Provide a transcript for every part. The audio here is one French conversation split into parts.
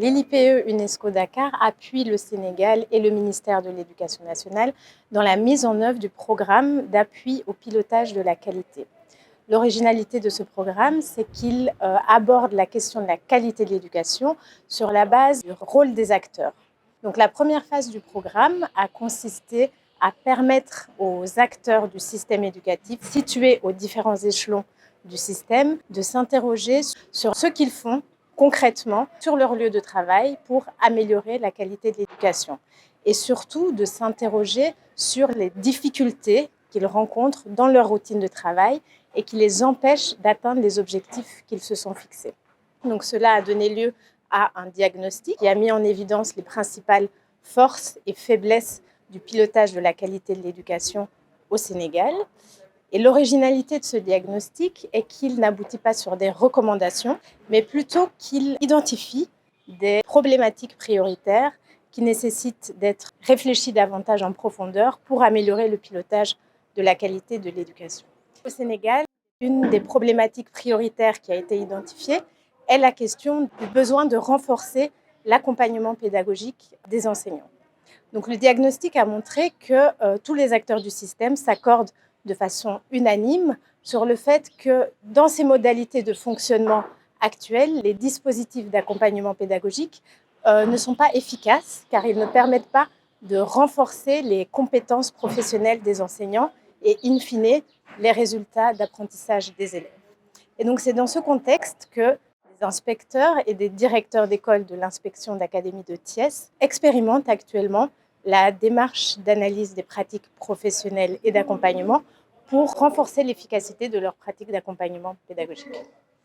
L'ILIPE UNESCO Dakar appuie le Sénégal et le ministère de l'Éducation nationale dans la mise en œuvre du programme d'appui au pilotage de la qualité. L'originalité de ce programme, c'est qu'il aborde la question de la qualité de l'éducation sur la base du rôle des acteurs. Donc la première phase du programme a consisté à permettre aux acteurs du système éducatif situés aux différents échelons du système de s'interroger sur ce qu'ils font concrètement sur leur lieu de travail pour améliorer la qualité de l'éducation et surtout de s'interroger sur les difficultés qu'ils rencontrent dans leur routine de travail et qui les empêchent d'atteindre les objectifs qu'ils se sont fixés. Donc cela a donné lieu à un diagnostic qui a mis en évidence les principales forces et faiblesses du pilotage de la qualité de l'éducation au Sénégal. Et l'originalité de ce diagnostic est qu'il n'aboutit pas sur des recommandations, mais plutôt qu'il identifie des problématiques prioritaires qui nécessitent d'être réfléchies davantage en profondeur pour améliorer le pilotage de la qualité de l'éducation. Au Sénégal, une des problématiques prioritaires qui a été identifiée est la question du besoin de renforcer l'accompagnement pédagogique des enseignants. Donc le diagnostic a montré que tous les acteurs du système s'accordent de façon unanime sur le fait que dans ces modalités de fonctionnement actuelles, les dispositifs d'accompagnement pédagogique ne sont pas efficaces car ils ne permettent pas de renforcer les compétences professionnelles des enseignants et in fine les résultats d'apprentissage des élèves. Et donc c'est dans ce contexte que des inspecteurs et des directeurs d'école de l'inspection d'académie de Thiès expérimentent actuellement la démarche d'analyse des pratiques professionnelles et d'accompagnement pour renforcer l'efficacité de leurs pratiques d'accompagnement pédagogique.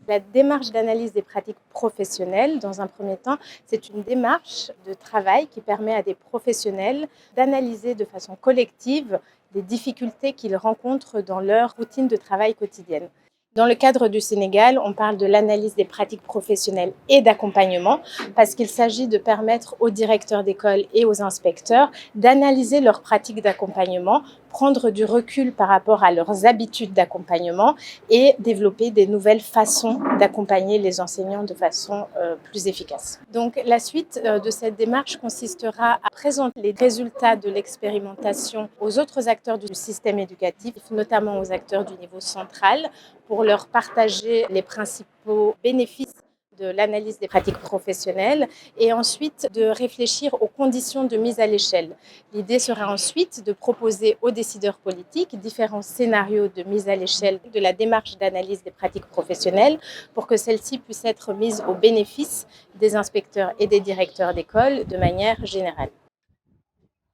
La démarche d'analyse des pratiques professionnelles, dans un premier temps, c'est une démarche de travail qui permet à des professionnels d'analyser de façon collective les difficultés qu'ils rencontrent dans leur routine de travail quotidienne. Dans le cadre du Sénégal, on parle de l'analyse des pratiques professionnelles et d'accompagnement parce qu'il s'agit de permettre aux directeurs d'école et aux inspecteurs d'analyser leurs pratiques d'accompagnement, prendre du recul par rapport à leurs habitudes d'accompagnement et développer des nouvelles façons d'accompagner les enseignants de façon plus efficace. Donc la suite de cette démarche consistera à présenter les résultats de l'expérimentation aux autres acteurs du système éducatif, notamment aux acteurs du niveau central, pour leur partager les principaux bénéfices de l'analyse des pratiques professionnelles et ensuite de réfléchir aux conditions de mise à l'échelle. L'idée sera ensuite de proposer aux décideurs politiques différents scénarios de mise à l'échelle de la démarche d'analyse des pratiques professionnelles pour que celle-ci puisse être mise au bénéfice des inspecteurs et des directeurs d'école de manière générale.